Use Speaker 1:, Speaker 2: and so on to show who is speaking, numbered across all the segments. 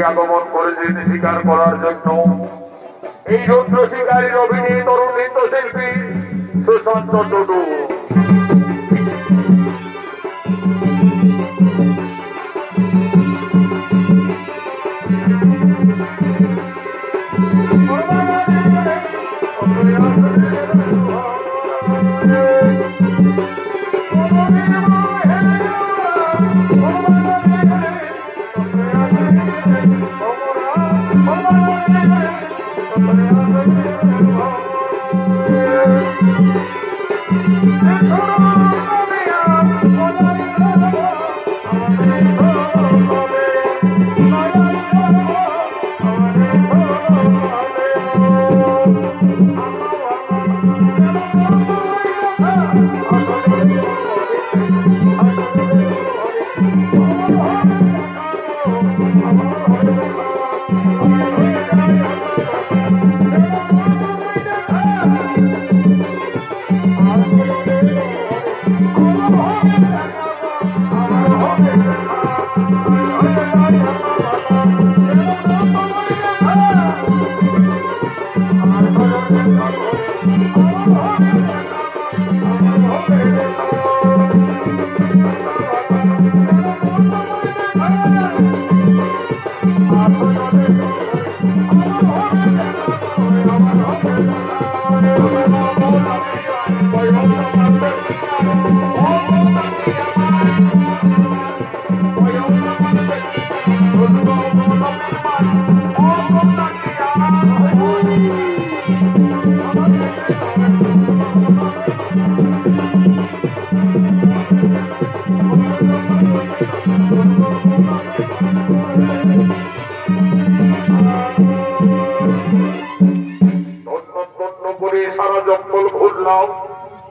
Speaker 1: আগমন করেছেন শিকার করার জন্য এই রুদ্র শিকারীর অভিনীত তরুণ নৃত্যশিল্পী সুশান্ত টুডু।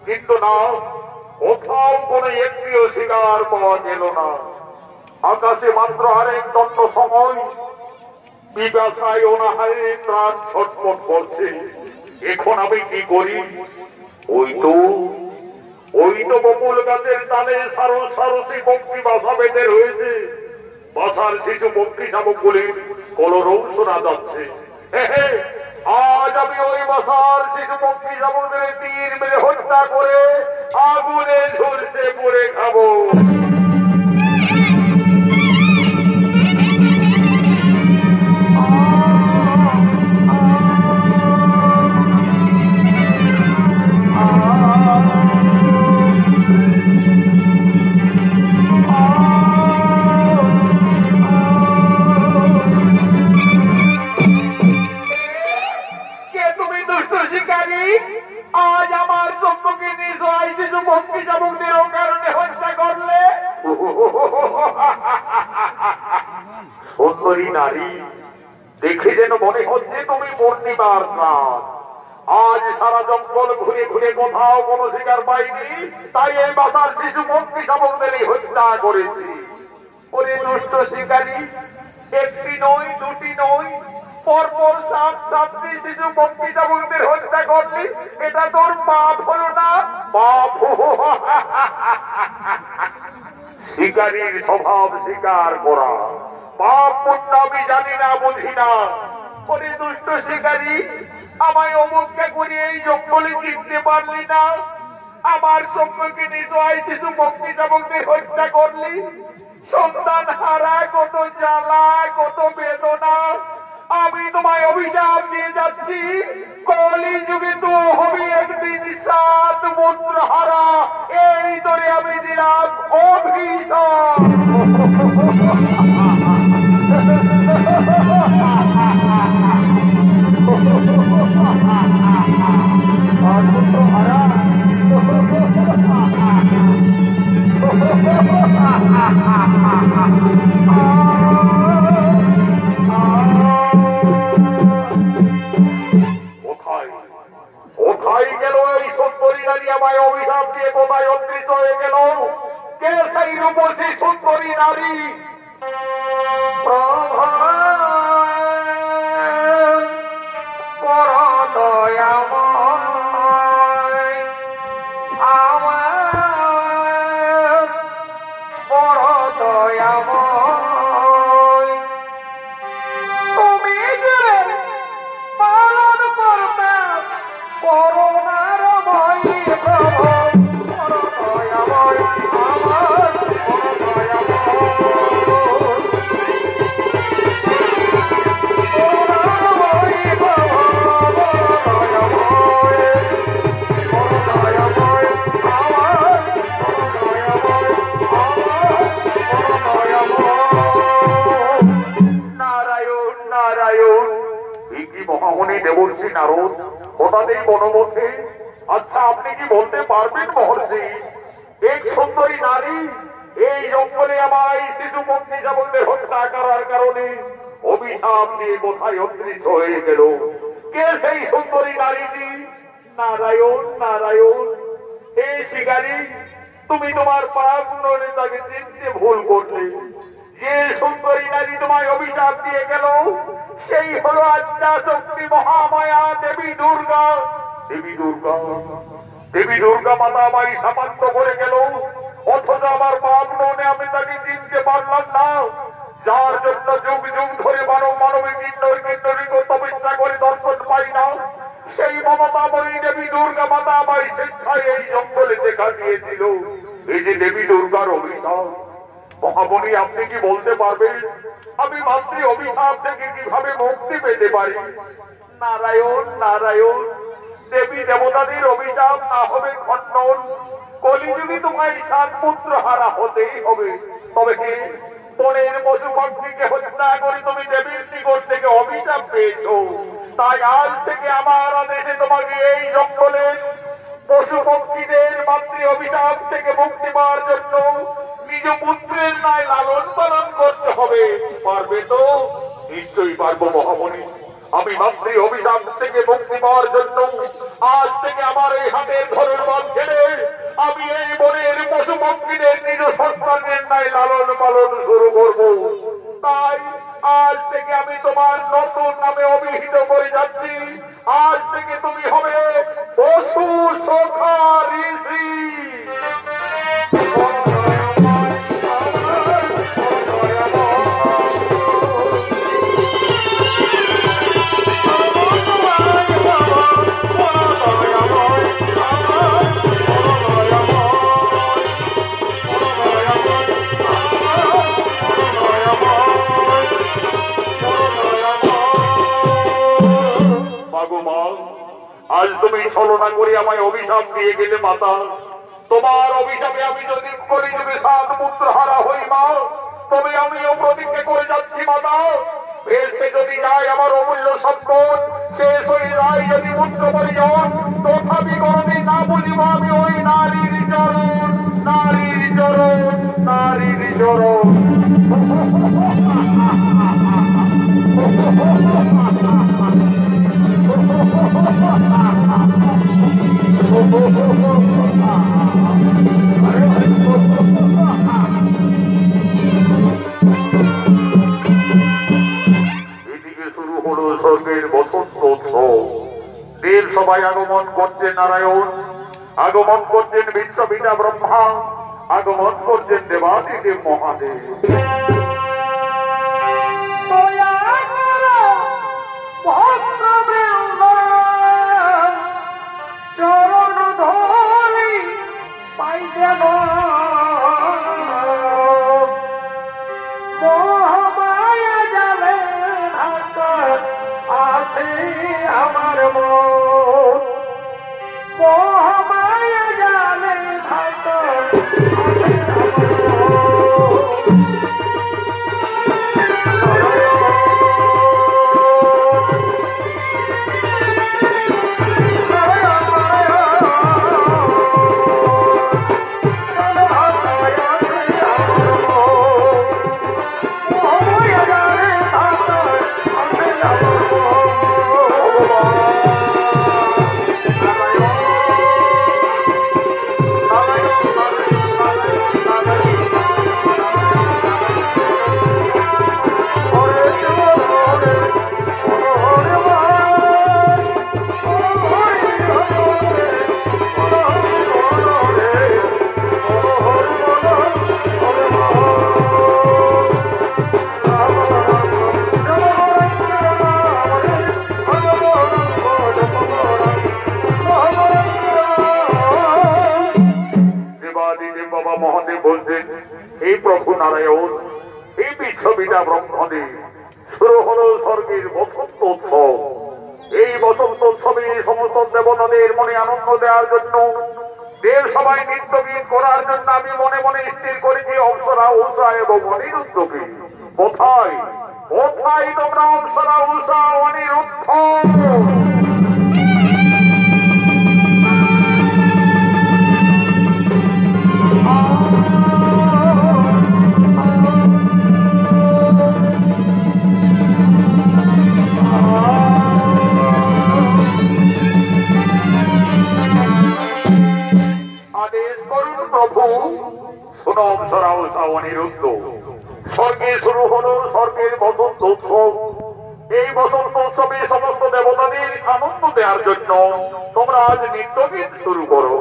Speaker 1: কিন্তু না, কোথাও কোনো একটিও শিকার পাওয়া গেল না। আকাশে মাত্র আরেক দণ্ড সময় পিপাসায় অনাহারে প্রাণ ছটফট করছে। এখন আমি কি করি? ওই তো বকুল গাছের তালে সারসী পক্ষী বাসা বেঁধে রয়েছে। বাসার শিশু পক্ষী শাবকগুলির কলরব শোনা যাচ্ছে। আজ আমি ওই বাসার শিশু পক্ষী শাবকদের তীর মেরে হত্যা করে আগুনে ঝলসে পড়ে খাবো। আজ আমার সম্মুখে নিশ্চয় শিশু পক্ষী শাবকদের কারণে হত্যা করলে। সুন্দরী নারী, দেখে যেন মনে হচ্ছে তুমি পূর্ণিমার রাত। আজ সারা জঙ্গল ঘুরে ঘুরে কোথাও কোনো শিকার পাইনি, তাই এই বাসার শিশু পক্ষী শাবকদেরই হত্যা করেছি। ওরে দুষ্ট শিকারী, একটি নয় দুটি নয়, পরপর 7-7টি শিশু পক্ষী শাবকদের হত্যা করলি। এটা তোর পাপ হলো না? পাপ। শিকারীর স্বভাব শিকার করা, পাপ পুণ্য আমি জানি না, বুঝি না। ওরে দুষ্ট শিকারী, আমায় অমুককে করে এই জঙ্গলে চিনতে পারলি না? আমার সম্মুখে নিশ্চয় শিশু পক্ষী শাবকদের হত্যা করলি। সন্তান হারা কত জ্বালা, কত বেদনা। আমি তোমায় অভিশাপ দিয়ে যাচ্ছি, কলি যুগে তো হবি একদিন 7 পুত্র হারা। এই ধরে আমি দিলাম অভিশাপ। কোথায় গেল এই সুন্দরী নারী? আমায় অভিশাপ দিয়ে কোথায় অদৃশ্য হয়ে গেল? কে সেই রূপসী সুন্দরী নারী? দেবর্ষী নারদ হঠাৎ এই বনমধ্যে? আচ্ছা, আপনি কি বলতে পারবেন মহর্ষি, এক সুন্দরী নারী এই জঙ্গলে আমার এই শিশু পক্ষী শাবকদের হত্যা করার কারণে অভিশাপ দিয়ে কোথায় অদৃশ্য হয়ে গেল? কে সেই সুন্দরী নারীটি? নারায়ণ নারায়ণ, জ্ঞানী, তুমি তোমার পাপ নয় তাকে চিনতে ভুল করলে। যে সুন্দরী নারী তোমায় অভিশাপ দিয়ে গেল সেই হলো আদ্যা শক্তি মহামায়া দেবী দুর্গা। দেবী দুর্গা, দেবী দুর্গা মাতা আমায় সামান্য করে গেল, অথচ আমার পাপ নয় আমি তাকে চিনতে পারলাম না। যার জন্য যুগ যুগ ধরে মানবিক তপস্যা করে দর্শন পাই না, সেই মমতাময়ী দেবী দুর্গা মাতা আমায় শিক্ষায় এই জঙ্গলে দেখা দিয়েছিল। এই যে দেবী দুর্গার অভিশাপ। মহামণি, আপনি কি বলতে পারবেন আমি মাতৃ অভিশাপ থেকে কিভাবে মুক্তি পেতে পারি? নারায়ণ নারায়ণ, দেবী দেবতাদের অভিশাপ না হবে খণ্ডন। কলিযুগে তোমায় 7 পুত্র হারা হতেই হবে। তবে কি বনের পশু পাখিকে হত্যা করে তুমি দেবীর নিকট থেকে অভিশাপ পেয়েছ, তাই আজ থেকে আমার আদেশে তোমাকে এই জঙ্গলের পশু পক্ষীদের মাতৃ অভিশাপ থেকে মুক্তি পাওয়ার জন্য নিজ পুত্রের ন্যায় লালন পালন করতে হবে। পারবে তো? নিশ্চয়ই পারবো মহামণি। আমি মাতৃ অভিশাপ থেকে মুক্তি পাওয়ার জন্য আজ থেকে আমার এই হাতের ধনুর্বাণ ছেড়ে আমি এই বনের পশু পক্ষীদের নিজ সন্তানের ন্যায় লালন পালন শুরু করব। তাই আজ থেকে আমি তোমার নতুন নামে অভিহিত করে যাচ্ছি। আজ থেকে তুমি হবে পশু সখা ঋষি। আজ তুমি ছলনা করে আমায় অভিশাপ দিয়ে গেলে মাতা। তোমার অভিশাপে আমি যদি কলিযুগে 7 পুত্র হারা হই মা, তবে আমিও প্রতিজ্ঞা করে যাচ্ছি মাতা, ভেসে যদি যায় আমার অমূল্য সম্পদ, শেষ হয়ে যায় যদি পুত্র পরিজন, তথাপি কোনদিন না বুঝিব আমি ওই নারীর চরণ, নারীর চরণ, নারীর চরণ। এদিকে শুরু হলো স্বর্গের বসন্ত উৎসব। দেব সবাই আগমন করছেন নারায়ণ, আগমন করছেন বিশ্বপিতা ব্রহ্মা, আগমন করছেন দেবাদিদেব মহাদেব। চরণ ধরি পাই যেন মহামায়া জালে আছে আমার মন, মহামায়া জালে আছে নারায়ণ, এই বিশ্বপিতা ব্রহ্মদেব। শুরু হল স্বর্গের বসন্ত উৎসব। এই বসন্ত উৎসবে সমস্ত দেবতাদের মনে আনন্দ দেওয়ার জন্য, দেব সবাই নৃত্য গীত করার জন্য আমি মনে মনে স্থির করেছি অপ্সরা, উষা এবং অনিরুদ্ধকে। কোথায় কোথায় তোমরা অপ্সরা, উষা, অনিরুদ্ধ? আদেশ করুন প্রভু। সুনম সরাও অনিরুদ্ধ। স্বর্গে শুরু হলো স্বর্গের বসন্ত উৎসব। এই বসন্ত উৎসবে সমস্ত দেবতাদের আনন্দ দেওয়ার জন্য তোমরা আজ নৃত্যগীত শুরু করো।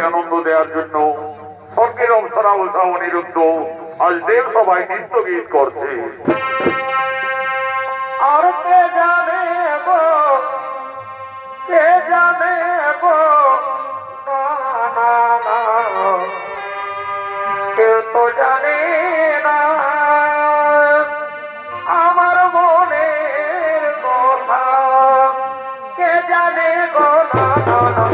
Speaker 1: আনন্দ দেওয়ার জন্য স্বর্গের অপসরা উৎসাহ অনিরুদ্ধ আজ দেব সবাই নৃত্য গীত করছে।
Speaker 2: আর কে জানে গো, কে জানে গো, না না না, কেউ তো জানে না আমার মনের কথা। কে জানে গো, না না না,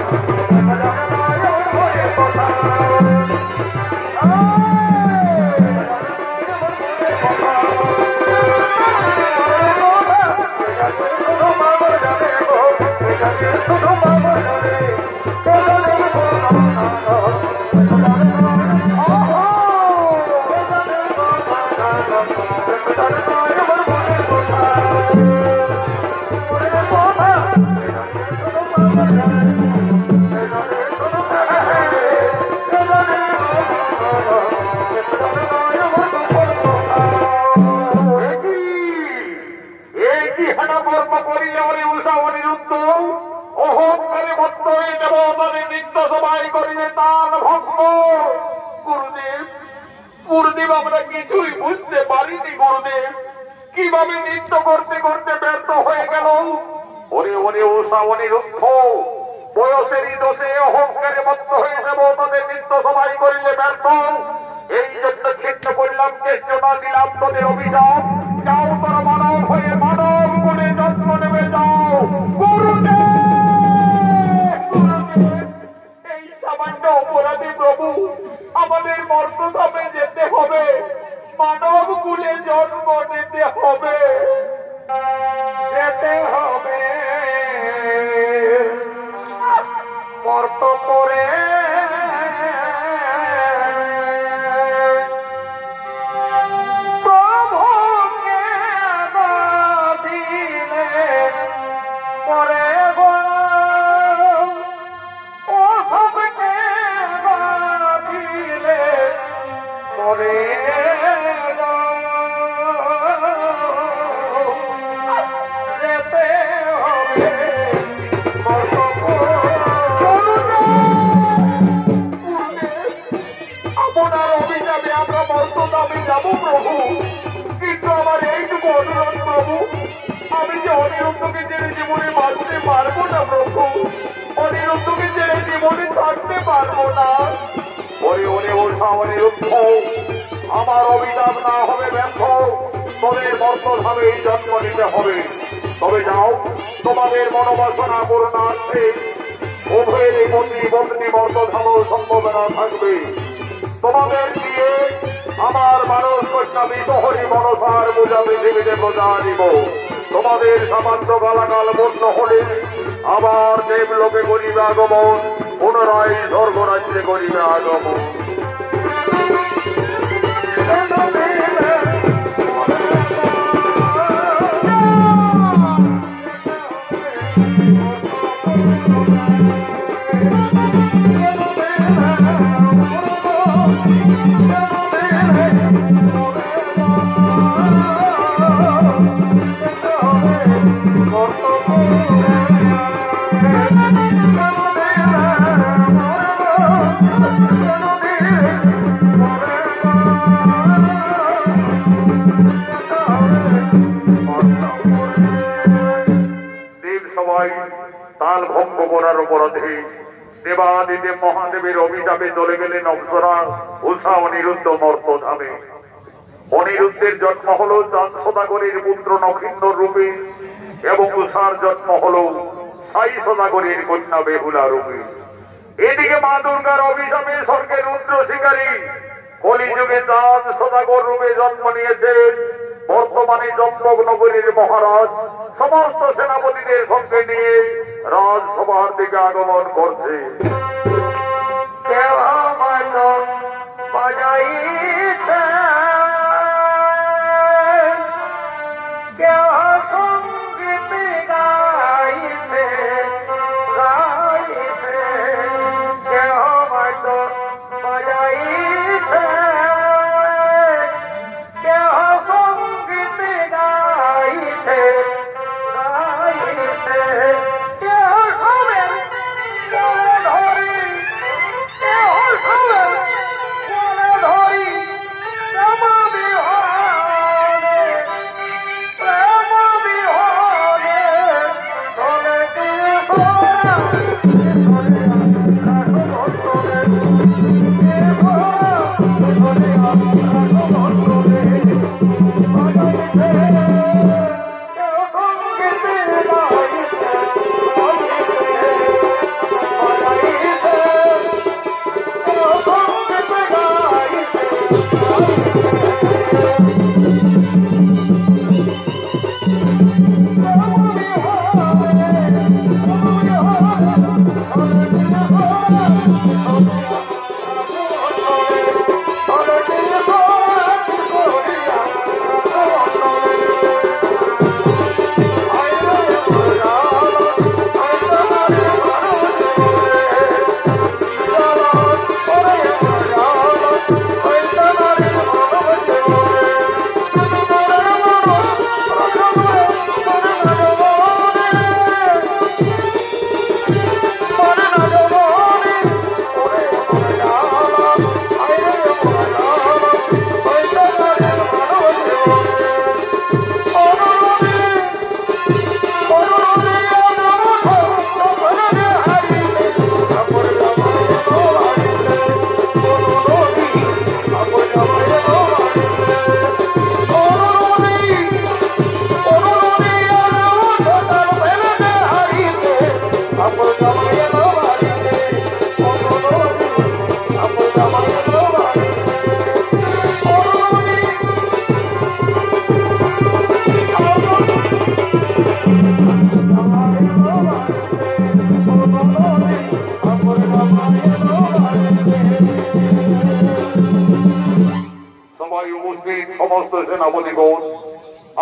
Speaker 1: গুরুদেব আমরা কিছুই বুঝতে পারিনি। গুরুদেব কিভাবে নৃত্য করতে করতে ব্যর্থ হয়ে গেল। ওরে ওরে উষা অনিরুদ্ধ, বয়সেরই দোষে অহংকারে মত্ত হয়ে যাব তোদের নৃত্য সবাই করিলে ব্যর্থ। এই জন্য ছিন্ন করলাম, চেষ্টা দিলাম তোদের অভিযান। যাও তোরা মানব হয়ে মানব গুণে যত্ন নেবে যাও। এই সামান্য অপরাধী প্রভু আমাদের মর্তধামে যেতে হবে, মানব কুলে জন্ম নিতে হবে, যেতে হবে মর্ত করে। প্রভুকে দিলে পরে গো, ও সবকে দিলে পরে যেতে হবে আপনার অভিযানে আমরা মর্তধামে যাবো প্রভু। কিন্তু আমার এইটুকু অনুরোধ প্রভু, আমি যে অনিরুদ্ধকে ছেড়ে জীবনে বাঁচতে পারবো না প্রভু, অনিরুদ্ধকে ছেড়ে জীবনে থাকতে পারবো না। ওরে ওরে ওষা অনিরুদ্ধ, আমার অভিযান না হবে ব্যর্থ, তোদের মর্তধামে এই জন্ম নিতে হবে। তবে যাও, তোমাদের মনোবাসনা করুণার্থে উভয়ের এই মন্দির বন্দি মর্তধাম সম্ভাবনা থাকবে। তোমাদের দিয়ে আমার মানুষ কন্যা বিশহরী মনসার পূজা পৃথিবীতে প্রজা দিব। তোমাদের সামান্য গালাগাল বন্য হলে আবার দেবলোকে করিবে আগমন, পুনরায় স্বর্গরাজ্যে করিবে আগমন। করার অপরাধে দেবাদিদেব মহাদেবের অভিশাপে চলে গেলেন অপ্সরা উষা অনিরুদ্ধ মর্তধামে। অনিরুদ্ধের জন্ম হল চাঁদ সদাগরের পুত্র নক্ষিন্দর রূপে এবং উষার জন্ম হল সাই সদাগরের কন্যা বেহুলা রূপে। এদিকে মা দুর্গার অভিশাপে স্বর্গের রুদ্র শিকারী কলিযুগে চাঁদ সদাগর রূপে জন্ম নিয়েছেন। বর্তমানে চম্পক নগরীর মহারাজ সমস্ত সেনাপতিদের সঙ্গে নিয়ে রাজসভার দিকে আগমন করছে।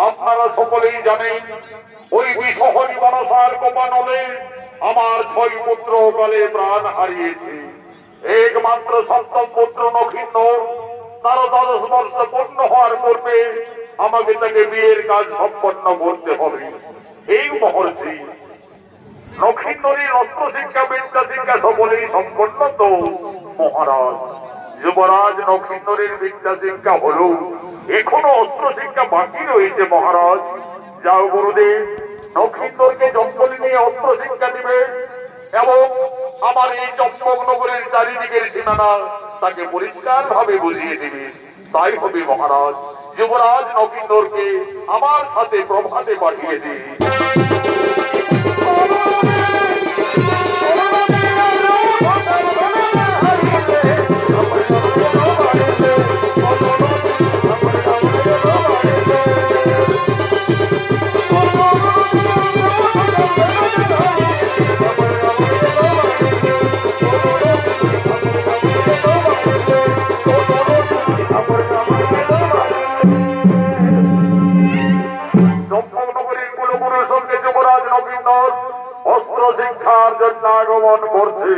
Speaker 1: আপনারা সকলেই জানেন ওই বিশহরি মনসার কোপানলে আমার 6 পুত্র কালে প্রাণ হারিয়েছে। একমাত্র সপ্তম পুত্র নক্ষিন্দর তার 10 বর্ষ পূর্ণ হওয়ার পূর্বে আমাকে তাকে বিয়ের কাজ সম্পন্ন করতে হবে। এই মহর্ষি নক্ষিন্দরের অস্ত্র শিক্ষা বিদ্যা শিক্ষা সকলেই সম্পন্ন তো মহারাজ। যুবরাজ নক্ষিন্দরের বিদ্যা শিক্ষা হল, এখনো অস্ত্র শিক্ষা বাকি রয়েছে মহারাজ। যাও গুরুদেব, নক্ষিন্দরকে জঙ্গলে নিয়ে অস্ত্র শিক্ষা দিবে এবং আমার এই চম্পক নগরের চারিদিকের সীমানা তাকে পরিষ্কার ভাবে বুঝিয়ে দিবে। তাই হবে মহারাজ। যুবরাজ নক্ষিন্দরকে আমার সাথে প্রভাতে পাঠিয়ে দিন। অস্ত্র শিক্ষার জন্য আগমন করছে।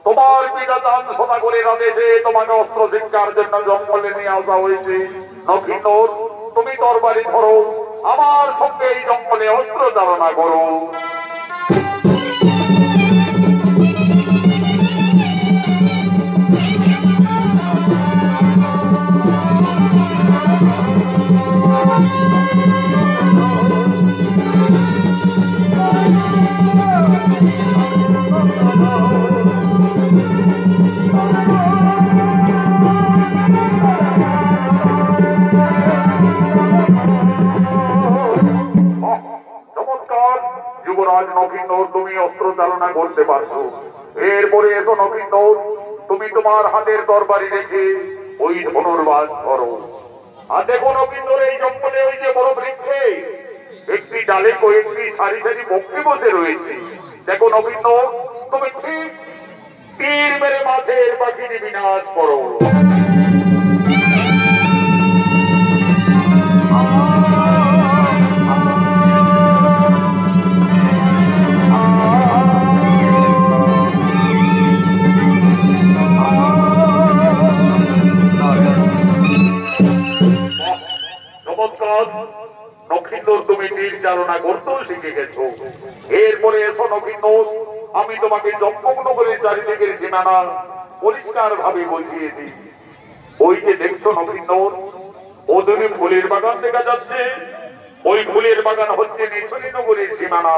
Speaker 1: তোমার পিতা দান সদা করে রাধেছে তোমাকে অস্ত্র শিক্ষার জন্য জঙ্গলে নিয়ে আসা হয়েছে। নক্ষিন্দর, তুমি তরবারি ধরো, আমার সঙ্গে এই জঙ্গলে অস্ত্র চালনা করো। যুবরাজ নক্ষিন্দর, তুমি অস্ত্র চালনা করতে পারছো। এরপরে এসো নক্ষিন্দর, তুমি তোমার হাতের তরবারি রেখে ওই ধনুর্বাজ ধরো। আর দেখো নক্ষিন্দর, এই জঙ্গলে ওই যে বড় বৃক্ষে একটি ডালে কয়েকটি সারি সারি পক্ষী বসে রয়েছে। দেখো নক্ষিন্দর, তুমি ঠিক তীর মেরে মাঠের পাখিটি বিনাশ করো। নক্ষিন্দর, তুমি তীর চালনা করতেও শিখে গেছো। এরপরে এসো নক্ষিন্দর, আমি তোমাকে জম্মুনগরের চারিদিকের সীমানা পরিষ্কার ভাবে বুঝিয়ে দিই। ওই যে দেখছো নক্ষিন্দর, ওদিকে ফুলের বাগান দেখা যাচ্ছে। ওই ফুলের বাগান হচ্ছে নিছুনিনগরের সীমানা,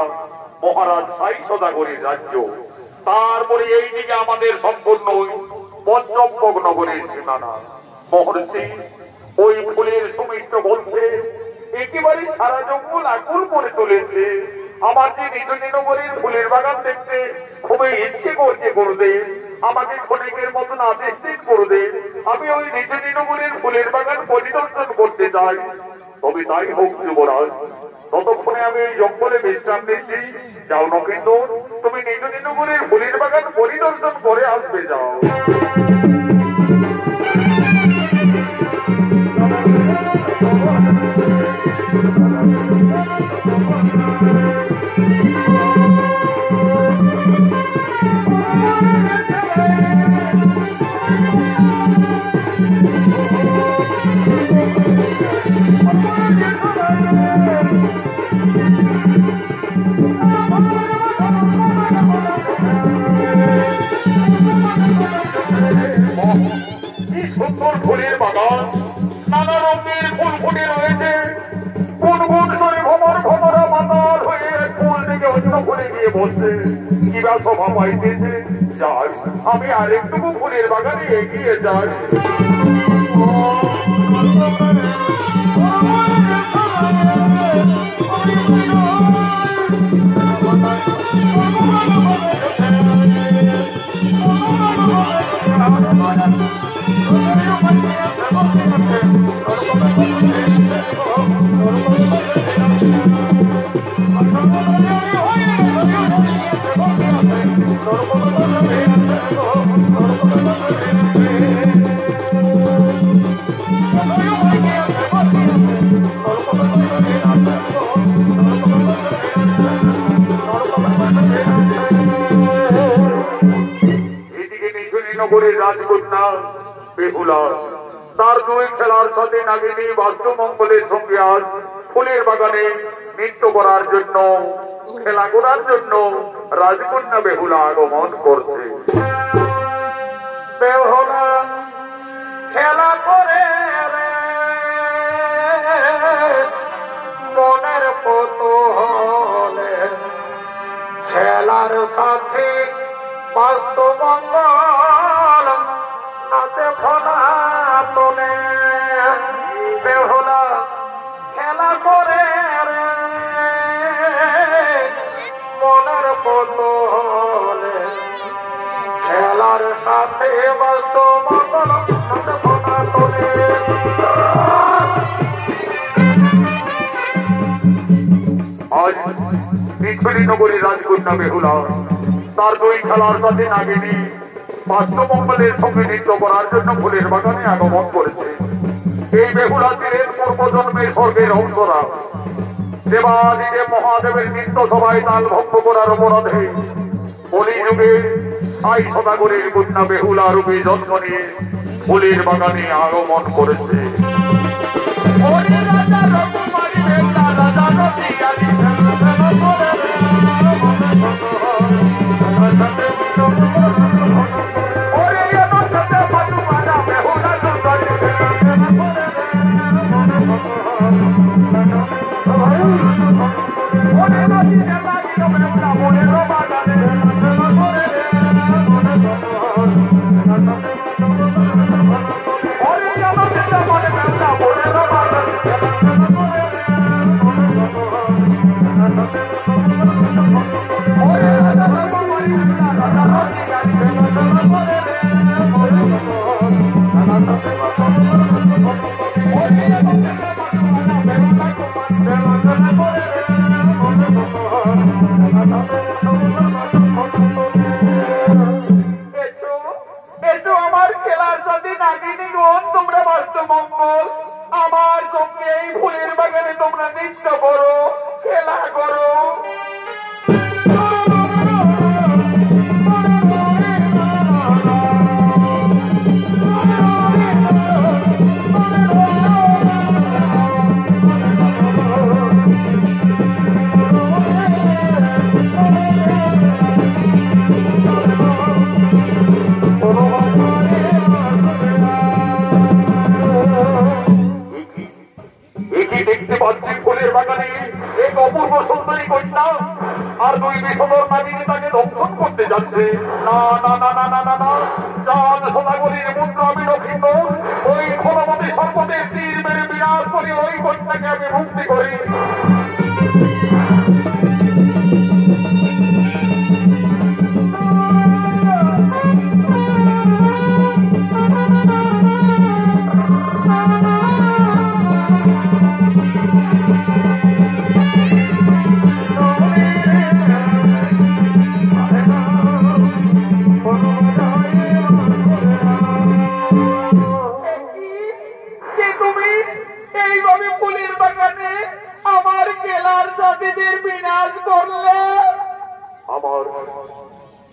Speaker 1: মহারাজ সাই সদাগরের রাজ্য। তারপরে এইদিকে আমাদের সম্পূর্ণ পঞ্চম্বক নগরের সীমানা। মহর্ষি, ওই ফুলের সুমিষ্ট বলছে একেবারে সারা জঙ্গল আকুল করে তুলেছে। আমার যে নিছুনিনগরের ফুলের বাগান দেখতে খুবই ইচ্ছে করছে গুরুদেব, আমাকে ক্ষণিকের মতন আদেশ দিন গুরুদেব, আমি ওই নিছুনিনগরের ফুলের বাগান পরিদর্শন করতে চাই। তবে তাই হোক যুবরাজ, ততক্ষণে আমি এই জঙ্গলে বিশ্রাম নিচ্ছি। যাও নক্ষিন্দর, তুমি নিছুনিনগরের ফুলের বাগান পরিদর্শন করে আসবে, যাও। সুন্দর ফুলের বাগান, নানা রঙের ফুল ফুটে রয়েছে। গুনগুন করে ভ্রমর ভ্রমরা মাতাল হয়ে ফুল থেকে অন্য ফুলে গিয়ে বসছে, কিবা শোভা পাইতেছে। যাই, আমি আরেকটুকু ফুলের বাগানে এগিয়ে যাই। নগরের রাজকন্যা বেহুলা তার দুই খেলার সাথে নাগিনী বাস্তুমঙ্গলের সঙ্গে আজ ফুলের বাগানে নৃত্য করার জন্য, খেলা করার জন্য রাজকন্যা বেহুলা আগমন করছে।
Speaker 2: বেহুলা খেলা করে মনের কৌতূহলে, খেলার সাথে বাস্তুমঙ্গল নাচে ফোনা তোলে। বেহুলা খেলা করে মনের কৌতূহলে, খেলার সাথে বাস্তুমঙ্গল নাচে ফোনা তোলে।
Speaker 1: আজ পৃথিবী নগরীর রাজকন্যা বেহুলা তার দুই খেলার সাথে নাগিনী পাত্রমঙ্গলের সঙ্গে নৃত্য করার জন্য ফুলের বাগানে আগমন করেছে। এই বেহুলা তীরের পূর্বজন্মের স্বর্গের অংশরা দেবাদিদেব মহাদেবের নৃত্য সভায় তাল ভঙ্গ করার অপরাধে কলিযুগে সাই সদাগরের কন্যা বেহুলা রূপে জন্ম নিয়ে ফুলের বাগানে আগমন করেছে। আমার সঙ্গে এই ফুলের বাগানে তোমরা নৃত্য করো, খেলা করো। ফুলের বাগানে এক অপূর্ব সুন্দরী কন্যা আর দুই বিষধর নাগিনী তাকে দংশন করতে যাচ্ছে। না না না না না না না, চাঁদ সদাগরীর মুদ্র আমি রক্ষিত, ওই ক্ষণমতি সর্বদের তীর মেরে বিনাশ করি ওই কন্যাকে আমি মুক্তি করি।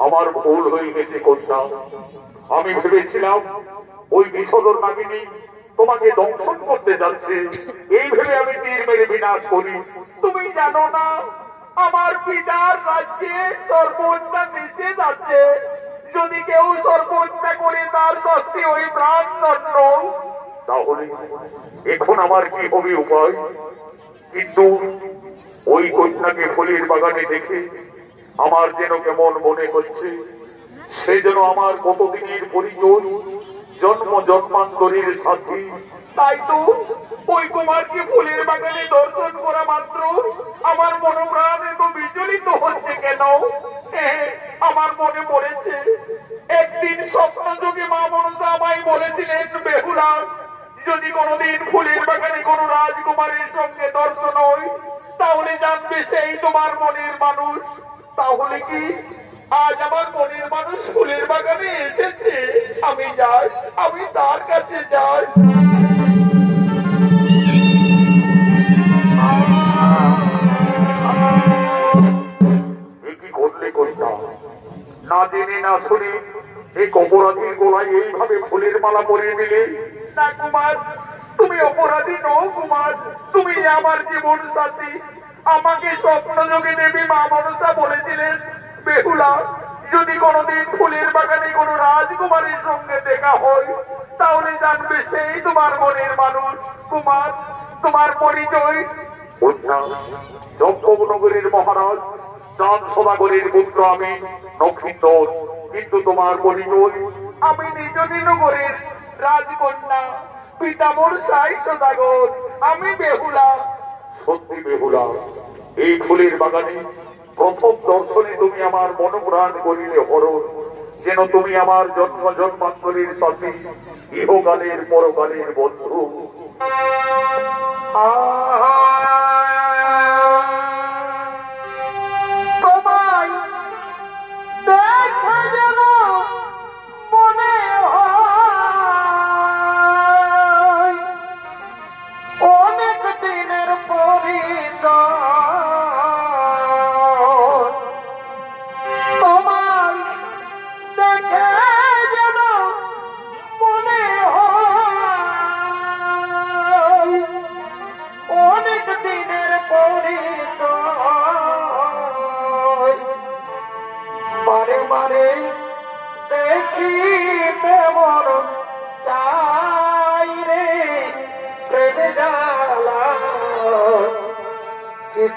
Speaker 1: আমার ভুল হয়ে গেছে কন্যা, আমি ভেবেছিলাম ওই বিষধর নাগিনী তোমাকে দংশন করতে যাচ্ছে, এই ভেবে আমি তীর মেরে বিনাশ করি। তুমি জানো না আমার পিতার রাজ্যে সর্বহত্যা নিষেধ আছে, যদি কেউ সর্বহত্যা করে তার শাস্তি ওই প্রাণদণ্ড। তাহলে এখন আমার কি হবে উপায়? কিন্তু ওই কন্যাকে ফুলের বাগানে দেখে আমার যেন কেমন মনে হচ্ছে, সেই যেন আমার কতদিনের পরিচয়, জন্ম জন্মান্তরের সাথী। তাই তো ওই কুমারকে ফুলের বাগানে দর্শন করা মাত্র আমার মনোপ্রাণ এত বিচলিত হচ্ছে কেন? আমার মনে পড়েছে একদিন স্বপ্ন যোগে মা মনসা আমায় বলেছিলেন, বেহুলা যদি কোনোদিন ফুলের বাগানে কোনো রাজকুমারের সঙ্গে দর্শন হয় তাহলে জানবে সেই তোমার মনের মানুষ। তাহলে কি আজ আমার মনের মানুষ ফুলের বাগানে এসেছে? আমি যাই, আমি তার কাছে যাই। কি করলে কইতা? না জেনে না শুনে এই অপরাধীর গোলায় এইভাবে ফুলের মালা পরিয়ে দিলে। না কুমার, তুমি অপরাধী নও কুমার, তুমি আমার জীবন সাথী। আমাকে স্বপ্ন যোগে দেবী মা মনসা বলেছিলেন, বেহুলা যদি কোনোদিন ফুলের বাগানে কোনো রাজকুমারীর সঙ্গে দেখা হয় তাহলে জানবে সেই তোমার মনের মানুষ। কুমার, তোমার পরিচয়? নগরীর মহারাজ চাঁদ সদাগরের পুত্র আমি নক্ষিন্দর। কিন্তু তোমার পরিচয়? আমি নিজ নগরের রাজকন্যা, পিতা মোর সাই সদাগর, আমি বেহুলা। সত্যি বেহুলা, এই ফুলের বাগানে প্রথম দর্শনে তুমি আমার মনোপ্রাণ করিলে হরণ, যেন তুমি আমার জন্ম জন্মান্তরের সাথী, ইহকালের পরকালের বন্ধু।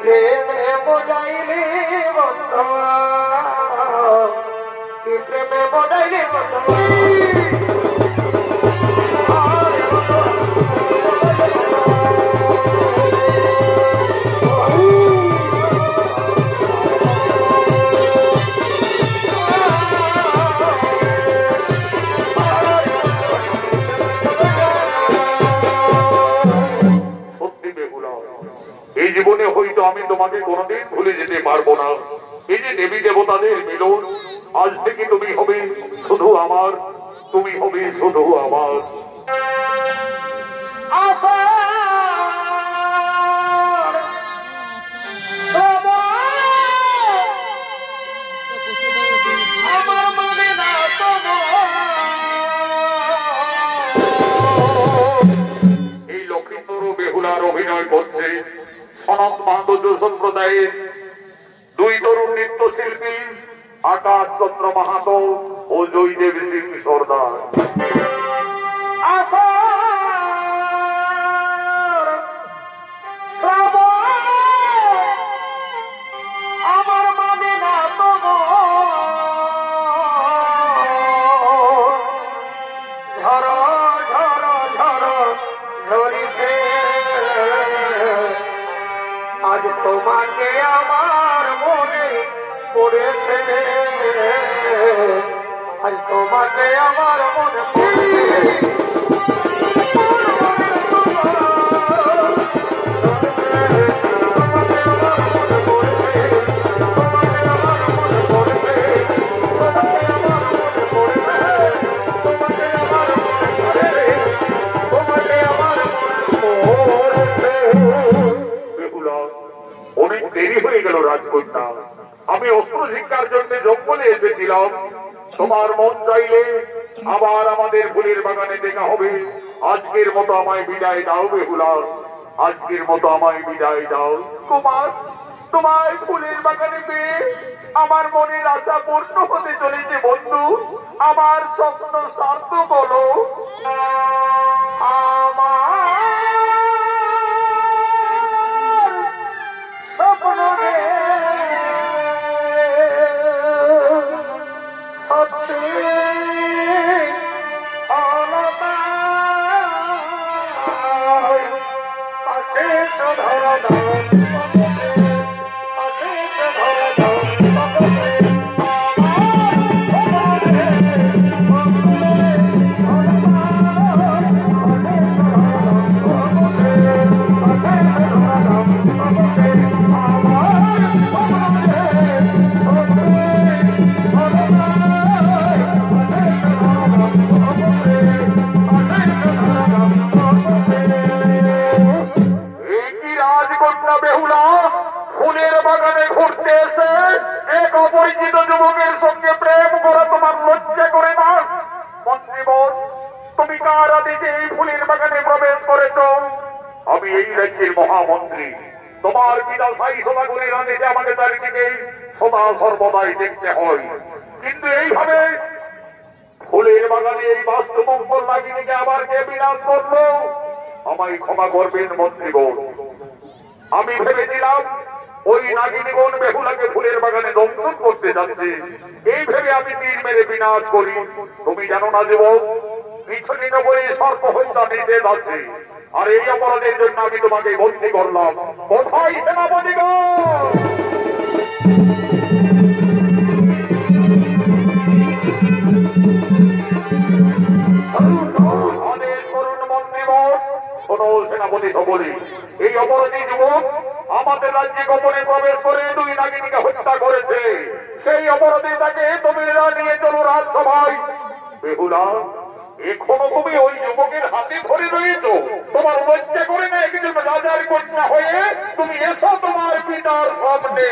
Speaker 2: প্রেমে বোঝাইলি বন্ধু কি প্রেমে বোঝাইলি বন্ধু
Speaker 1: এই জীবনে হয়তো আমি তোমাকে কোনোদিন ভুলে যেতে পারবো না। এই যে দেবী দেবতাদের মিলন, আজ থেকে তুমি হবে শুধু আমার, তুমি হবে শুধু আমার। এই লক্ষ্মীপুর বেহুলার অভিনয় করছে সনাত মাহাতো সম্প্রদায়ের দুই তরুণ নৃত্যশিল্পী আকাশ চন্দ্র মাহাতো ও জয়দেব সিং সর্দার।
Speaker 2: আমার মানে না ঝড় ঝড় ঝড় ঝরিছে আজ তোমাকে আমার মনে পড়েছে আজ তোমাকে আমার মনে পড়েছে
Speaker 1: অনেক দেরি হয়ে গেল রাজকন্যা, আমি অস্ত্র শিক্ষার জন্য জঙ্গলে এসেছিলাম। তোমার মন চাইলে আবার আমাদের ফুলের বাগানে দেখা হবে। আজকের মতো আমায় বিদায় দাও বেহুলা, আজকের মতো আমায় বিদায় দাও।
Speaker 2: কুমার, তোমার ফুলের বাগানে পেয়ে আমার মনের আশা পূর্ণ হতে চলেছে বন্ধু। আমার স্বপ্ন সার্থক হলো। আমার স্বপ্ন সত্যি ধরা দাও
Speaker 1: বেহুলা ফুলের বাগানে ঘুরতে এসে এক অপরিচিত যুবকের সঙ্গে প্রেম করে তোমার লজ্জা করে না? মন্ত্রীবর, তুমি কার আদেশে এই ফুলের বাগানে প্রবেশ করেছ? আমি এই রাজ্যের মহামন্ত্রী, তোমার পিতা ভাই সদাগরের আদেশে আমাকে চারিদিকে সদা সর্বদাই দেখতে হয়। কিন্তু এইভাবে ফুলের বাগানে এই বাস্তুমঙ্গল নাগিনীকে আবার কে বিনাশ করলো? আমায় ক্ষমা করবেন মন্ত্রীবর। আমি ভেবেছিলাম ওই নাগিনীগণ বেহুলাকে ফুলের বাগানে দংশন করতে যাচ্ছে, এই ভেবে আমি তীর মেরে বিনাশ করি। তুমি জানো না যুবক, পিছনে নগরে সর্প হত্যা নিষেধ আছে, আর এই অপরাধের জন্য আমি তোমাকে বন্দী করলাম। কোথায় সেনাপতিগণ? সেনাপতি বলি, এই অপরাধী যুবক আমাদের রাজ্যে গোপনে প্রবেশ করে দুই নাগিনীকে হত্যা করেছে। সেই অপরাধী তাকে তুমি নিয়ে চলো রাজসভায়। বেহুলা, এখনো তুমি ওই যুবকের হাতে ধরে রয়েছ? তোমার লজ্জা করে না একজন রাজার কন্যা হয়ে তুমি এসো তোমার পিতার সামনে।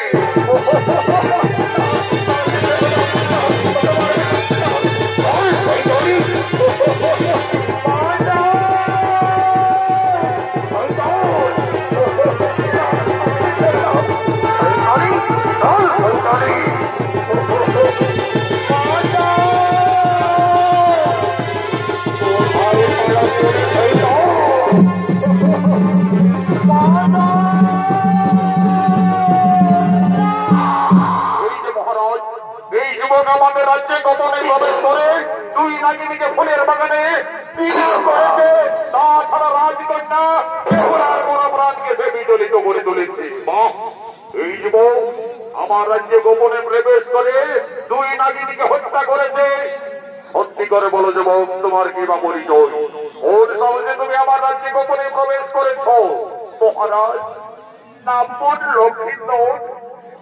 Speaker 1: গোপনে প্রবেশ করে দুই নাগিনীকে ফুলের বাগানে বিলীন করেছে। তাছাড়া রাজকন্যা বেহুলার মনোপ্রাণকে সে বিচলিত করে তুলেছে। বাহ, এই যুবক আমার রাজ্যে গোপনে প্রবেশ করে দুই নাগিনীকে হত্যা করেছে। সত্যি করে বলো যুবক, তোমার কি বা পরিচয়? ওর সহজে তুমি আমার রাজ্যে গোপনে প্রবেশ করেছ?
Speaker 2: মহারাজ, নামপুর লক্ষ্মীনগর,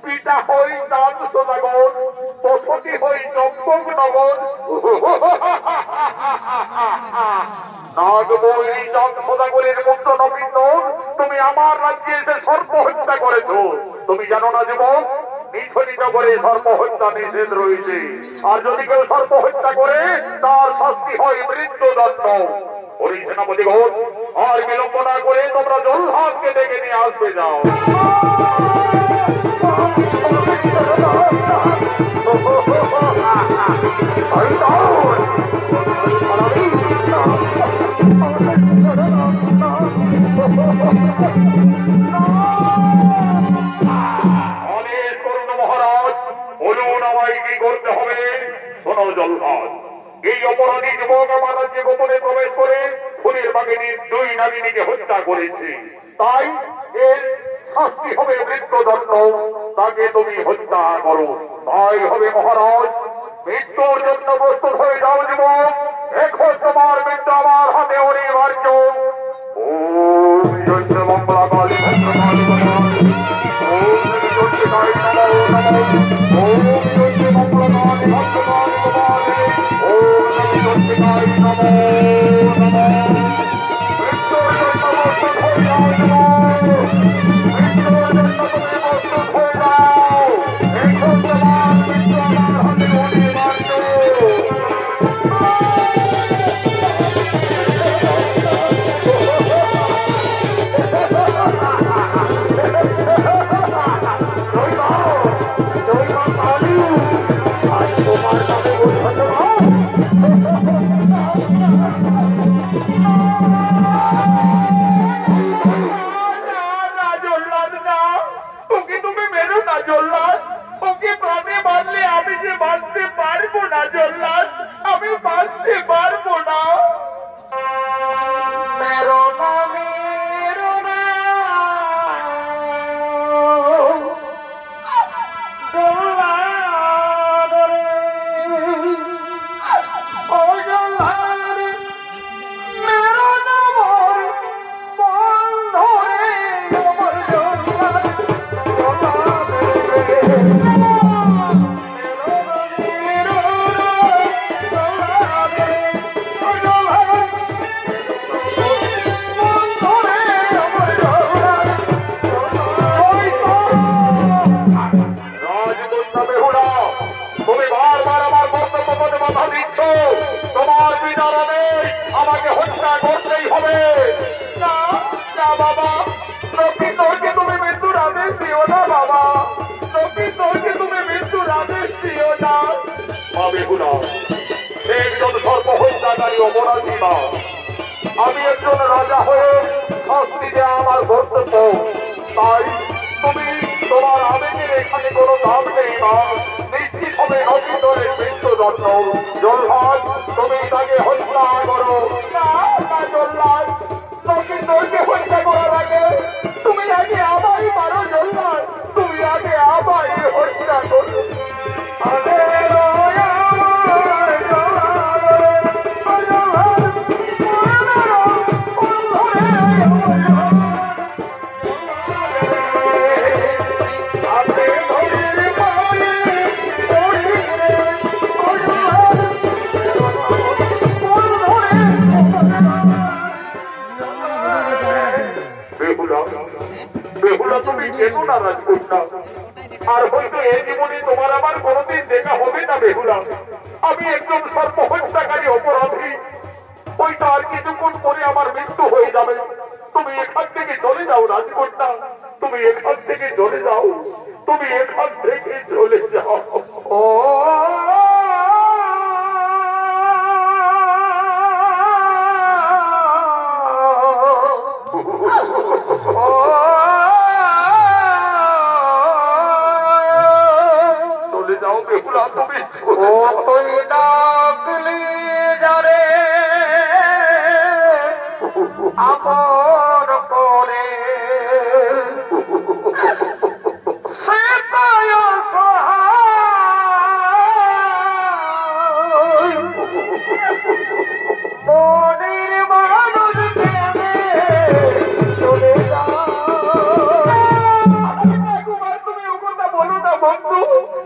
Speaker 2: পিতা হই চাঁদ সদাগর, বসতি হই চম্পকনগর।
Speaker 1: নাগময়ী চাঁদ সদাগরের পুত্র নবীন, তুমি আমার রাজ্যে এসে সর্প হত্যা করেছ। তুমি জানো না যুবক, নিছনি নগরে সর্প হত্যা নিষেধ রয়েছে। আর যদি কেউ সর্প হত্যা করে তার শাস্তি হয় মৃত্যুদণ্ড। ওই সেনাপতিগণ, আর বিলম্ব না করে তোমরা জল্লাদকে ডেকে নিয়ে আসবে। যাও। অনেক করুন মহারাজ, বলুন আমায় কি করতে হবে? শোনো জল্লাদ, এই অপরাধী যুবক আমার রাজ্যে গোপনে প্রবেশ করে ফুলের বাগিনীর দুই নাগিনীকে হত্যা করেছে। তাই এর শাস্তি হবে মৃত্যুদণ্ড। তাকে তুমি হত্যা করো। তাই হবে মহারাজ, মৃত্যুর জন্য প্রস্তুত হয়ে যাও যুবক। এখন তোমার মৃত্যু আমার হাতে অনিবার্য। ওম জয় মঙ্গলা কালী ভদ্রকালী ওম জয় নমো নমো ওম জয় মঙ্গলা কালী ভদ্রকালী ওম জয় নমো নমো। মৃত্যুর জন্য প্রস্তুত হয়ে যাও যুবক। মৃত্যুর জন্য তুমি প্রস্তুত হয়ে যাও। এখন তোমার মৃত্যু আমার হাতে অনিবার্য।
Speaker 2: আমি বাঁচতে পারবো না। মেরো না, মেরো না, জল্লাদ রে, ও জল্লাদ, মেরো না মোর বন্ধ রে, আমার জল্লাদ, জল্লাদ রে। তুমি বারবার আমার কর্তব্য পথে বাধা দিচ্ছ। তোমার বিনা নেই, আমাকে হত্যা করতেই হবে। না না বাবা, নবীনকে তুমি মৃত্যুর আদেশ দিও না বাবা। নবীনকে তুমি মৃত্যুর আদেশ দিও না। বেহুলা, সে একজন সর্ব হত্যাকারী অপরাধী না। আমি একজন রাজা হয়ে শাস্তি দেওয়া আমার কর্তব্য। তাই তুমি তোমার আবেগের এখানে কোনো দাম নেই না। নিশ্চিত হবে নবীনের মৃত্যুদণ্ড। জল্লাদ, তুমি তাকে হত্যা করো। না না জল্লাদ, নবীনকে হত্যা করার আগে তুমি আগে আমায় মারো জল্লাদ। তুমি আগে আমায় হত্যা করো। বেহুলা, তুমি কেন নারাজ করছো? আর হয়তো এই জীবনে তোমার আমার কোনোদিন দেখা হবে না বেহুলা। আমি একজন সর্ব হত্যাকারী অপরাধী। হয়তো আর কিছুক্ষণ পরে আমার মৃত্যু হয়ে যাবে। তুমি এখান থেকে চলে যাও রাজকন্যা, তুমি এখান থেকে চলে যাও। তুমি এখান থেকে চলে যাও। ও চলে যাও
Speaker 1: বেহুলা তুমি
Speaker 2: ও তুই ডাকলি যারে আপন করে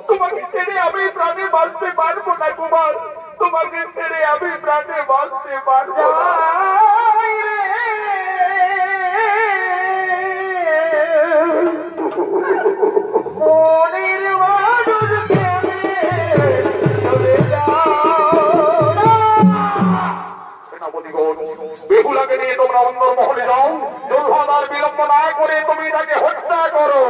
Speaker 2: তোমাকে ছেড়ে আমি প্রাণে বাঁচতে পারবো না কুমার, তোমাকে ছেড়ে আমি প্রাণে বাঁচতে পারবো না।
Speaker 1: বেহুলাকে নিয়ে তোমরা অন্দরমহলে যাও, দুর্ভাগার বিলম্ব না করে তুমি তাকে হত্যা করো।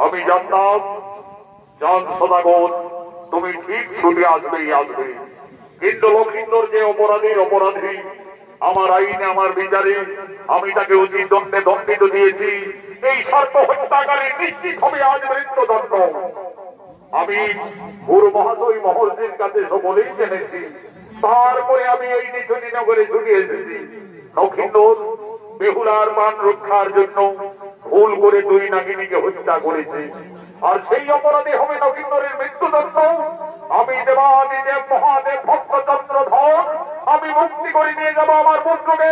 Speaker 1: আমি জানতাম জান সদাগর তুমি ঠিক ছুটে আসবেই আসবে, কিন্তু লক্ষিন্দর যে অপরাধীর অপরাধী, আমার আইনে আমার বিচারে আমি তাকে উচিত দণ্ডে দণ্ডিত দিয়েছি। এই সর্প হত্যাকারী নিশ্চিত হবে আজ মৃত্যুদণ্ড। আমি গুরু মহাশয় মহর্ষির কাছে সকলেই জেনেছি, তারপরে আমি এই নিচুনি নগরে ছুটে এসেছি। লক্ষিন্দর বেহুলার মান রক্ষার জন্য ভুল করে দুই নাগিনীকে হত্যা করেছে, আর সেই অপরাধে হবে লক্ষিন্দরের মৃত্যুদণ্ড। আমি দেবাদিদেব মহাদেব ভক্তচন্দ্রধর আমি মুক্তি করে নিয়ে যাবো আমার পুত্রকে।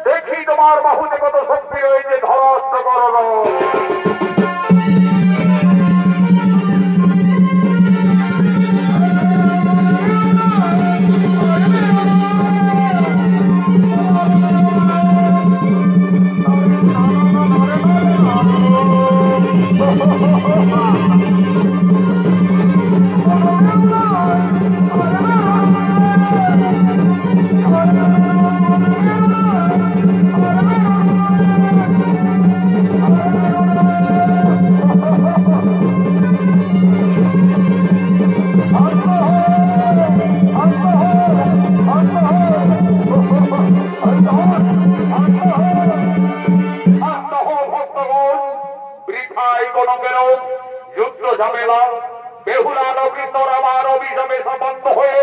Speaker 1: দেখি তোমার বাহুতে কত শক্তি রয়েছে, ধরাস্ত্র করো। যুদ্ধ ঝামেলা বেহুলা লক্ষিন্দর আমার অভিশাপে সম্বন্ধ হয়ে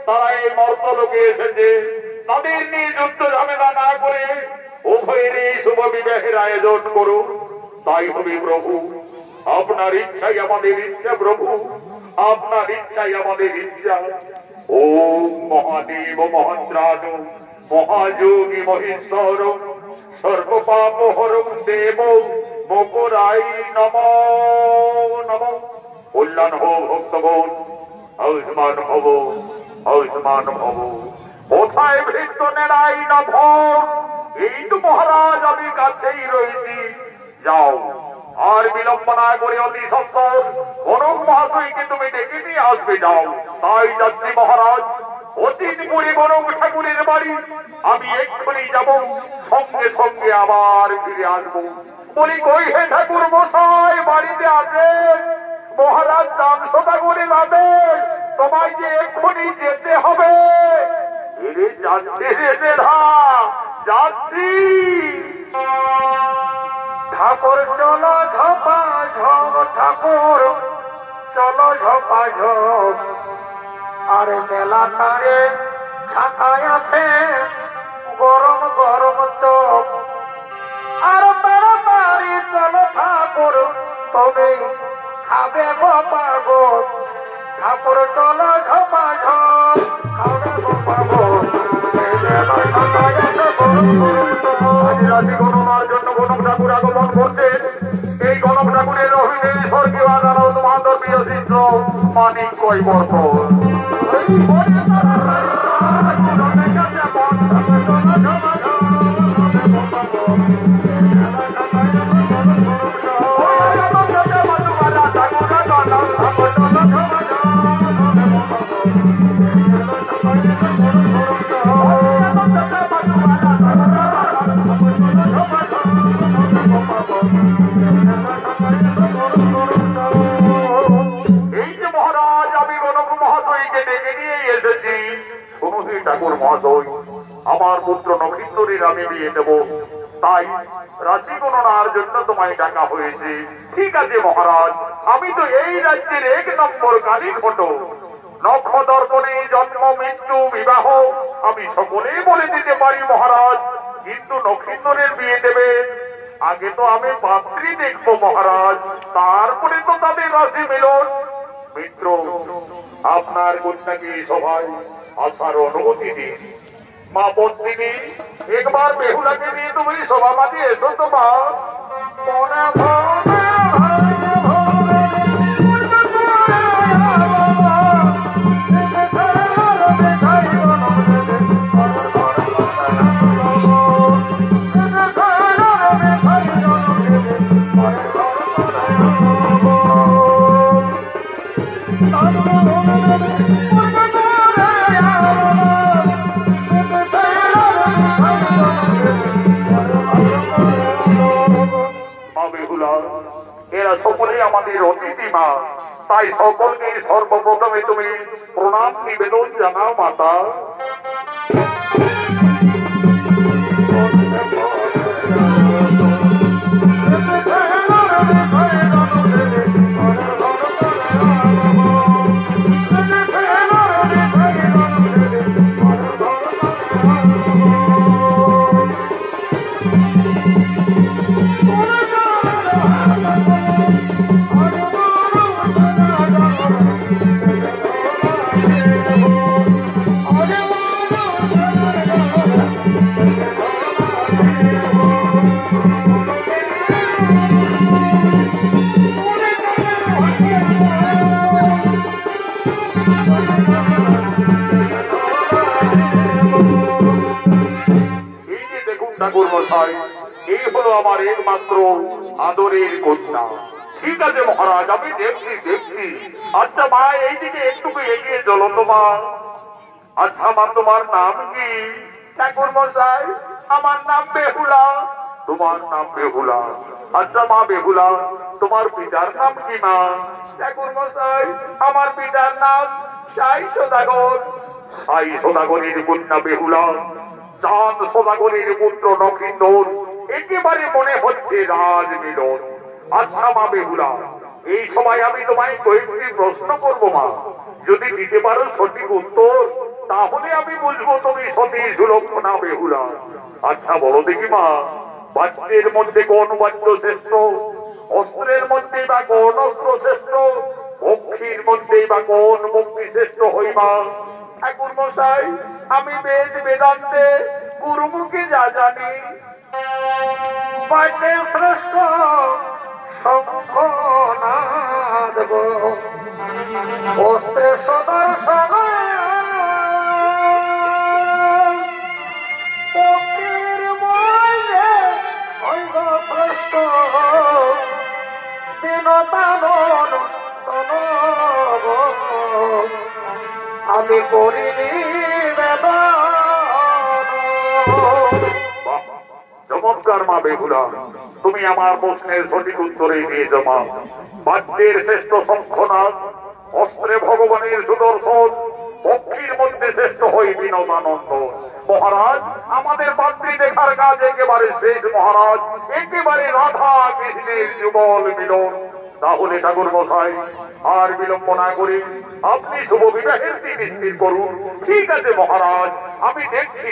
Speaker 1: তারা এই মর্তলোকে এসেছে। তাদের নিয়ে যুদ্ধ ঝামেলা না করে উভয়ের এই শুভ বিবাহের আয়োজন করুন। তাই তুমি প্রভু, আপনার ইচ্ছাই আমাদের ইচ্ছা প্রভু, আপনার ইচ্ছাই আমাদের ইচ্ছা। ও মহাদেব মহাত্রাণ মহাযোগী মহেশ্বর সর্বপাপ হরং দেব মকরাই নমো নমো। কল্যাণ হো ভক্তগণ, আয়ুষ্মান ভব আয়ুষ্মান ভব। কোথায় ভৃত্য নেড়াই নভ, এই তো মহারাজ আমি কাছেই রয়েছি। যাও আর বিলম্ব না করে অতি সত্তর কনক মহাশয়কে তুমি ডেকে নিয়ে আসবে। যাও। তাই যাচ্ছি মহারাজ, অতীতপুরে কনক ঠাকুরের বাড়ি আমি এক্ষুনি যাব, সঙ্গে সঙ্গে আবার ফিরে আসবো। বলি কই হে ঠাকুর মশাই বাড়িতে আছেন? মহারাজ দান সদা করে যাবেন, তোমায় যে এক্ষুনি যেতে হবে। যাচ্ছি
Speaker 2: ঠাকুর চলো ঝপা ঝপ, ঠাকুর চলো ঝপা ঝপ। আর মেলা তারে ছাতায় আছে গরম গরম চপ। আর তাড়াতাড়ি চলো ঠাকুর, তবে খাবে বাবা গো। ঠাকুর চলো ঝপা ঝপ, খাবে বাবা গো।
Speaker 1: রাশি গণনার জন্য গণক ঠাকুর আগমন করছেন। এই গণক ঠাকুরের অভিনয় স্বর্গীয় আদালত মাধব প্রিয় শিষ্য মানিক কৈবর্ত। লক্ষিন্দরের আমি বিয়ে দেবো, তাই রাশি গণনার জন্য তোমায় ডাকা হয়েছে। ঠিক আছে মহারাজ, আমি তো এই রাজ্যের 1 নম্বর কালী ঘটক। নক্ষদর্পণে জন্ম মৃত্যু বিবাহ আমি সকলেই বলে দিতে পারি মহারাজ, কিন্তু লক্ষিন্দরের বিয়ে দেবে আগে তো আমি পাত্রী দেখবো মহারাজ, তারপরে তো তাদের রাশি মিলন। মিত্র, আপনার কন্যাকে সবাই আসার অনুমতি দিন। মা পত্নী, একবার বেহুলাকে নিয়ে তুমি সভাপতি এসো তো মা। এরা সকলেই আমাদের অতিথি মা, তাই সকলকে সর্বপ্রথমে তুমি প্রণাম নিবেদন জানাও মাতা। এই হলো আমার একমাত্র আদরের কন্যা। ঠিক আছে মহারাজ, আমি দেখছি। আচ্ছা মা, এইদিকে একটু এগিয়ে চলো তো মা। আচ্ছা মা, তোমার নাম কি? ঠাকুর মশাই, আমার নাম বেহুলা। তোমার নাম বেহুলা? আচ্ছা মা বেহুলা, তোমার পিতার নাম কি মা? ঠাকুর মশাই, আমার পিতার নাম সাই সদাগর। সাই সদাগরের কন্যা বেহুলা, চাঁদ সদাগরের পুত্র লক্ষিন্দর, একেবারে মনে হচ্ছে রাজ মিলন। আচ্ছা মা বেহুলা, এই সময় আমি তোমায় কয়েকটি প্রশ্ন করবো মা, যদি দিতে পারো সঠিক উত্তর তাহলে আমি বুঝবো তুমি সতী সুলক্ষণা বেহুলা। আচ্ছা বলো দেখি মা, বাদ্যের মধ্যে কোন বাদ্য শ্রেষ্ঠ? অস্ত্রের মধ্যে বা কোন অস্ত্র শ্রেষ্ঠ? পক্ষীর মধ্যে বা কোন পক্ষী শ্রেষ্ঠ হইবা? ঠাকুর মশাই, আমি বেদ বেদান্তে গুরুমুখে যা জানি, বাদ্যে শ্রেষ্ঠ শঙ্খনাদ গো, অস্ত্রে সদর্শন, পক্ষীর মধ্যে হইব শ্রেষ্ঠ বিনোদানন তনব, আমি করিনি চমৎকার মা বেহুলা, তুমি আমার প্রশ্নের সঠিক উত্তরেই দিয়েছো মা। বাদ্যের শ্রেষ্ঠ শঙ্খনাদ, অস্ত্রে ভগবানের সুদর্শন, পক্ষীর মধ্যে শ্রেষ্ঠ হই বিনোদানন্দ। মহারাজ, আমাদের পাত্রী দেখার কাজ একেবারে শেষ মহারাজ, একেবারে রাধা কৃষ্ণের যুগল মিলন। তাহলে ঠাকুর মশাই আর বিলম্ব না করে আপনি শুভ বিবাহের দিন নিশ্চিত করুন। ঠিক আছে মহারাজ, আমি দেখছি।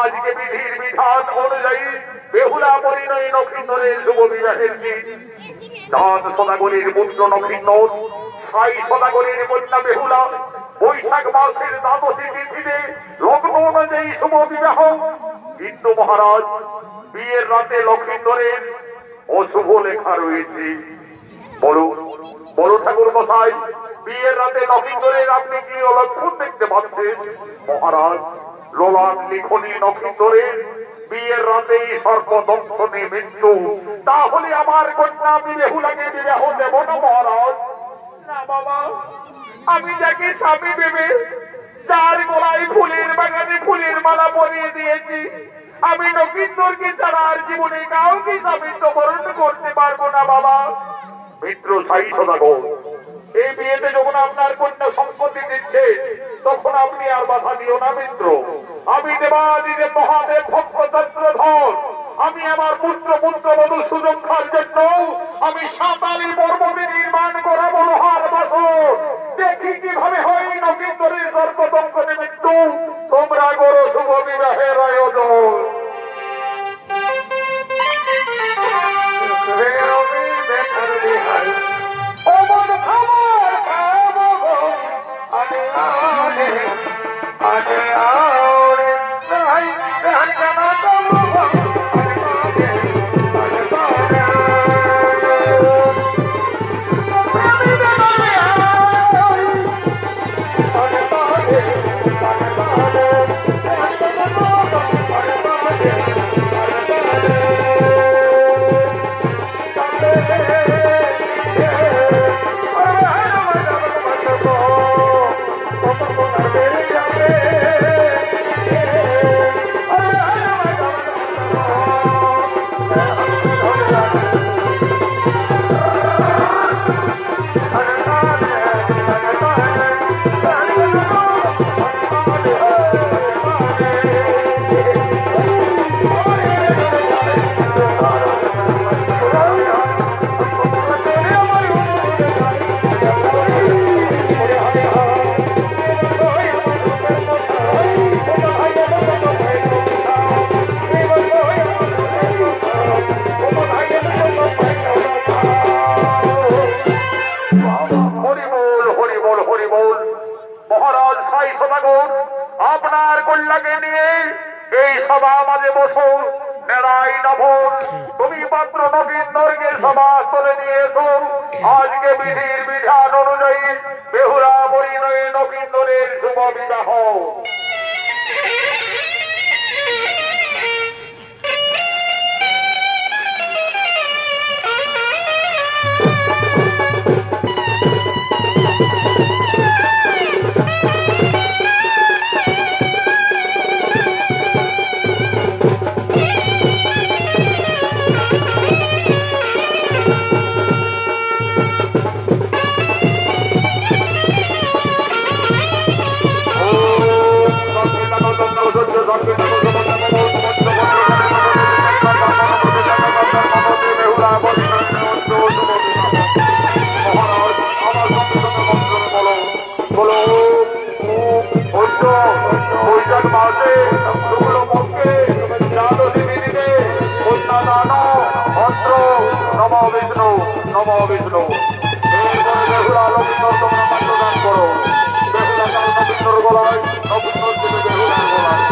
Speaker 1: আজকে বিধির বিধান অনুযায়ী বেহুলা পরিণয় লক্ষিন্দরের শুভ বিবাহের দিন। চাঁদ সদাগরের পুত্র লক্ষিন্দর, সাই সদাগরের কন্যা বেহুলা, বৈশাখ মাসের দ্বাদশী তিথিতে লগ্ন অনুযায়ী শুভ বিবাহ। কিন্তু মহারাজ, বিয়ের রাতে লক্ষিন্দরের অশুভ লেখা রয়েছে। বলো ঠাকুর মশাই, বিয়ের রাতে লক্ষিন্দরের আপনি কি অলক্ষণ দেখতে পাচ্ছেন? মহারাজ, লোলান লিখনি লক্ষিন্দরের বিয়ের রাতেই সর্বদংশনে মৃত্যু। তাহলে আমার কন্যা আমি বেহুলাকে বিবাহ দেব না মহারাজ। না বাবা, আমি যাকে স্বামী ভেবে যার গলায় ফুলের বাগানে ফুলের মালা পরিয়ে দিয়েছি, আমি লক্ষিন্দরকে ছাড়া আর জীবনে কাউকে স্বামীত্ব বরণ করতে পারবো না বাবা। মিত্র সাই সদাগর, এই বিয়েতে যখন আপনার কন্যা সম্পত্তি দিচ্ছে তখন আপনি আর বাধা দিও না মিত্র। আমি দেবাদিদেব মহাদেব ভক্ত
Speaker 2: কি কিভাবে হয় নবীনদের সর্বতঙ্ক নিমিত্ত তোমরা করো শুভ বিবাহের আয়োজন। আপনার কল্যাণকে নিয়ে এই সভা মাঝে বসো। নেড়াই নভন তুমি মাত্র নবীনকে সভা করে নিয়েছো। আজকে বিধির বিধান অনুযায়ী বেহুলা পরিণয়ে নবীনের শুভ বিবাহ। নম বিষ্ণু বেহুলা লক্ষ্মণ তোমরা মান্যদান করো। বেহুলা কাল নবীন্দ্র গলায় নবীন্দ্র থেকে বেহুলার গলায়।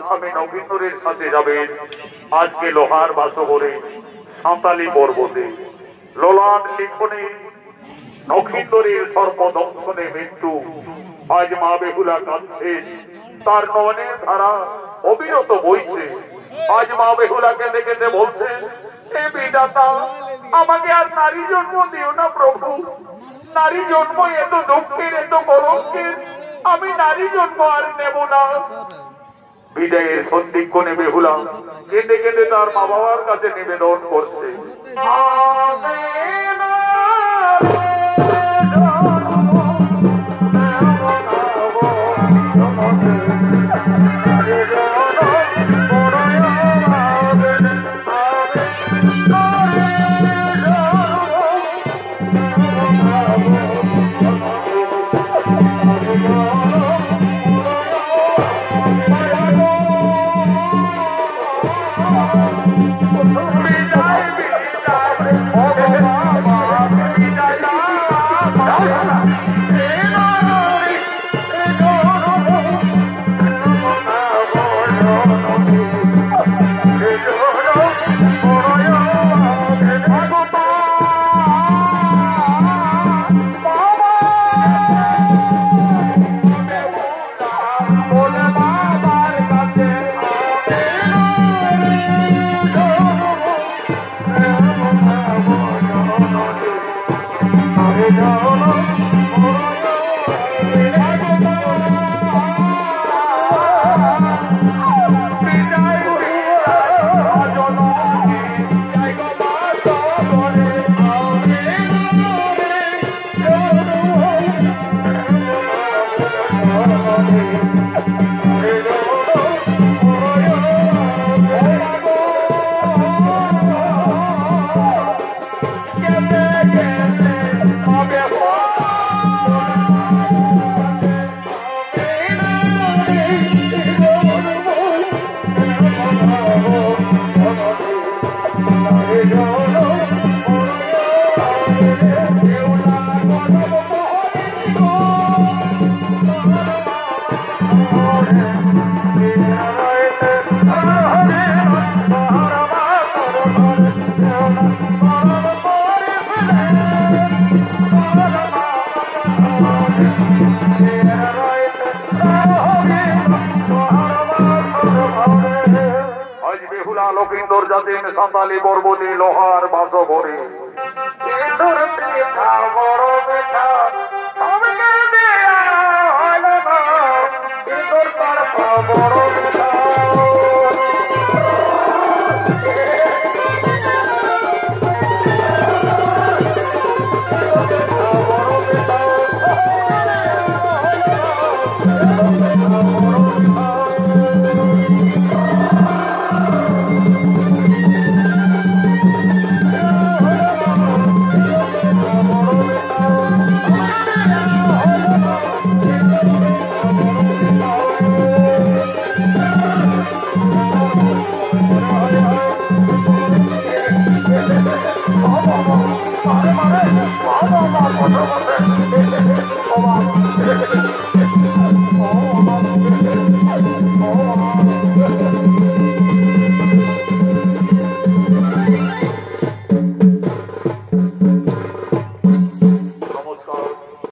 Speaker 1: স্বামী নবীনের সাথে যাবেন আজকে লোহার বাসগরে সাঁতালি পর্বতে। লোলান লিখনে নক্ষিন্দরের সর্বদংশনে মৃত্যু। আজ মা বেহুলা কাঁদছেন, তার নয়নের ধারা অবিরত বইছে। আজ মা বেহুলা কেঁদে কেঁদে বলছেন, হে বিধাতা, আমাকে আর নারী জন্ম দিও না প্রভু। নারী জন্ম এত দুঃখের, এত কলঙ্কের, আমি নারী জন্ম আর নেব না। বিদায়ের সন্ধিক্ষণে বেহুলা কেঁদে কেঁদে তার মা বাবার কাছে নিবেদন করছে, লক্ষিন্দর যাতেন সাঁতালি পর্বতে লোহার বাসঘরে। নমস্কার।